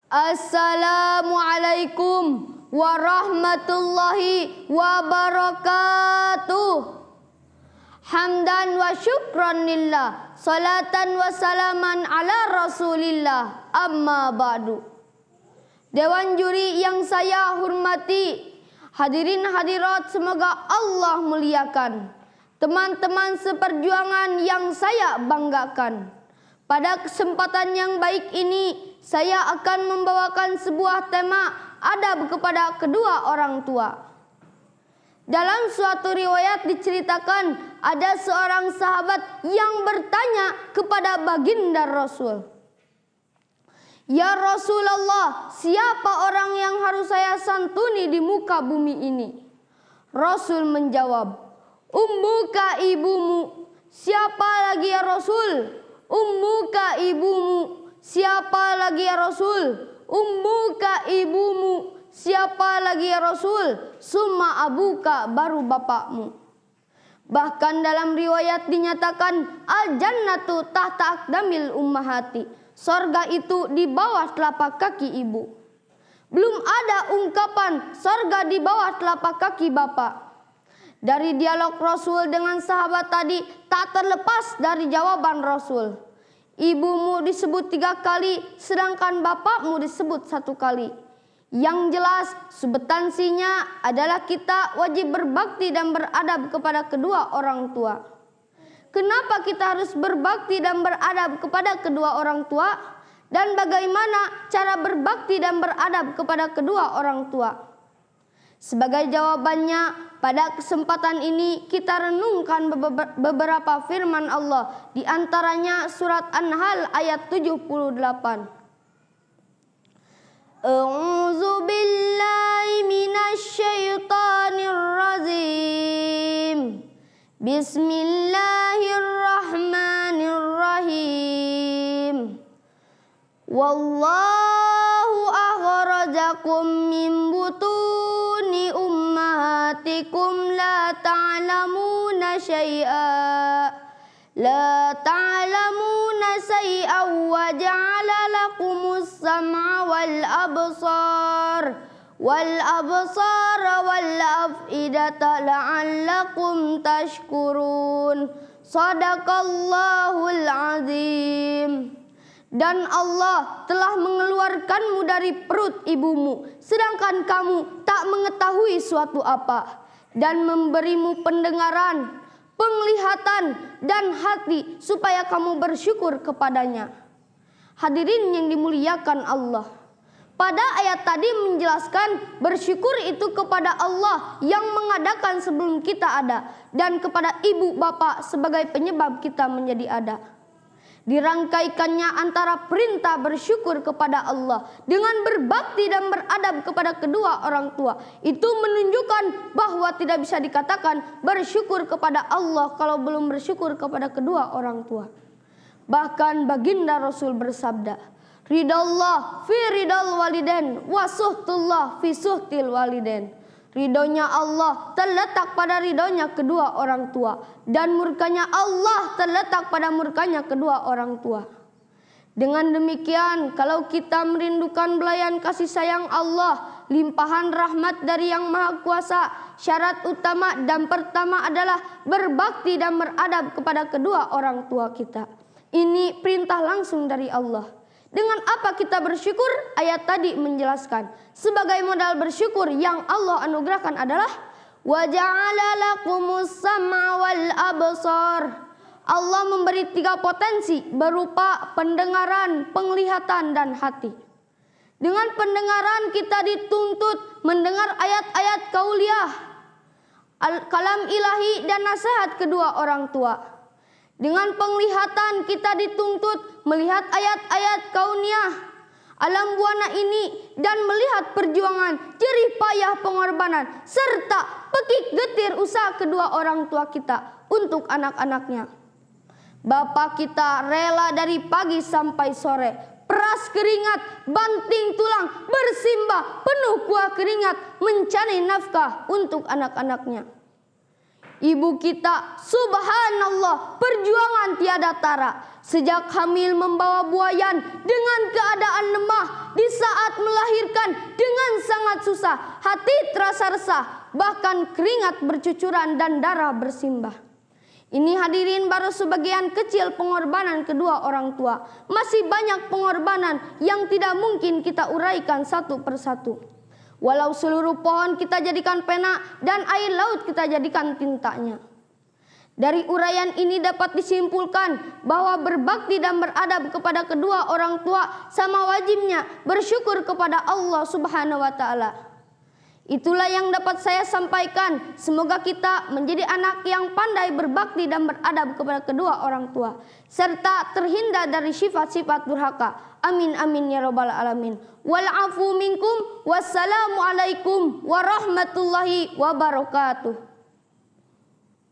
Assalamualaikum warahmatullahi wabarakatuh. Hamdan wa syukran lillah, salatan wa salaman ala rasulillah, amma ba'du. Dewan juri yang saya hormati, hadirin hadirat semoga Allah muliakan. Teman-teman seperjuangan yang saya banggakan. Pada kesempatan yang baik ini, saya akan membawakan sebuah tema adab kepada kedua orang tua. Dalam suatu riwayat diceritakan ada seorang sahabat yang bertanya kepada baginda Rasul, "Ya Rasulullah, siapa orang yang harus saya santuni di muka bumi ini?" Rasul menjawab, "Ummuka, ibumu." "Siapa lagi ya Rasul?" "Ummuka, ibumu." "Siapa lagi ya Rasul?" "Ummuka, ibumu." "Siapa lagi ya Rasul?" "Summa abuka," baru bapakmu. Bahkan dalam riwayat dinyatakan al-jannatu tahta aqdamil ummahati. Sorga itu di bawah telapak kaki ibu. Belum ada ungkapan sorga di bawah telapak kaki bapak. Dari dialog Rasul dengan sahabat tadi tak terlepas dari jawaban Rasul. Ibumu disebut 3 kali, sedangkan bapakmu disebut 1 kali. Yang jelas substansinya adalah kita wajib berbakti dan beradab kepada kedua orang tua. Kenapa kita harus berbakti dan beradab kepada kedua orang tua? Dan bagaimana cara berbakti dan beradab kepada kedua orang tua? Sebagai jawabannya, pada kesempatan ini kita renungkan beberapa firman Allah, di antaranya surat An-Nahl ayat 78. A'udzu billahi minasy syaithanir rajim. Bismillahirrahmanirrahim. Wallahu akhrajakum min butuni ummahatikum la ta'lamuna syai'an wa ja'ala lakumus sam'a wal absara wal af'idata la'allakum tashkurun. Shadaqallahul azim. Dan Allah telah mengeluarkanmu dari perut ibumu, sedangkan kamu tak mengetahui suatu apa, dan memberimu pendengaran, penglihatan, dan hati supaya kamu bersyukur kepadanya. Hadirin yang dimuliakan Allah, pada ayat tadi menjelaskan bersyukur itu kepada Allah yang mengadakan sebelum kita ada, dan kepada ibu bapak sebagai penyebab kita menjadi ada. Dirangkaikannya antara perintah bersyukur kepada Allah dengan berbakti dan beradab kepada kedua orang tua. Itu menunjukkan bahwa tidak bisa dikatakan bersyukur kepada Allah kalau belum bersyukur kepada kedua orang tua. Bahkan baginda Rasul bersabda, "Ridallah fi ridal waliden wa suhtullah fi suhtil waliden." Ridhonya Allah terletak pada ridhonya kedua orang tua, dan murkanya Allah terletak pada murkanya kedua orang tua. Dengan demikian, kalau kita merindukan belayan kasih sayang Allah, limpahan rahmat dari Yang Maha Kuasa, syarat utama dan pertama adalah berbakti dan beradab kepada kedua orang tua kita. Ini perintah langsung dari Allah. Dengan apa kita bersyukur? Ayat tadi menjelaskan. Sebagai modal bersyukur yang Allah anugerahkan adalah wa ja'ala lakumus sam'a wal absar. Allah memberi 3 potensi berupa pendengaran, penglihatan, dan hati. Dengan pendengaran kita dituntut mendengar ayat-ayat kauliyah, kalam ilahi, dan nasihat kedua orang tua. Dengan penglihatan kita dituntut melihat ayat-ayat kauniyah, alam buana ini, dan melihat perjuangan, jerih payah pengorbanan, serta pekik getir usaha kedua orang tua kita untuk anak-anaknya. Bapak kita rela dari pagi sampai sore, peras keringat, banting tulang, bersimbah penuh kuah keringat, mencari nafkah untuk anak-anaknya. Ibu kita, subhanallah, perjuangan tiada tara. Sejak hamil membawa buayan dengan keadaan lemah, di saat sangat susah, hati terasa resah, bahkan keringat bercucuran dan darah bersimbah. Ini hadirin baru sebagian kecil pengorbanan kedua orang tua. Masih banyak pengorbanan yang tidak mungkin kita uraikan satu persatu. Walau seluruh pohon kita jadikan pena dan air laut kita jadikan tintanya. Dari uraian ini dapat disimpulkan bahwa berbakti dan beradab kepada kedua orang tua sama wajibnya bersyukur kepada Allah Subhanahu wa taala. Itulah yang dapat saya sampaikan. Semoga kita menjadi anak yang pandai berbakti dan beradab kepada kedua orang tua, serta terhindar dari sifat-sifat durhaka. Amin amin ya rabbal alamin. Wal afu minkum. Wassalamu alaikum warahmatullahi wabarakatuh.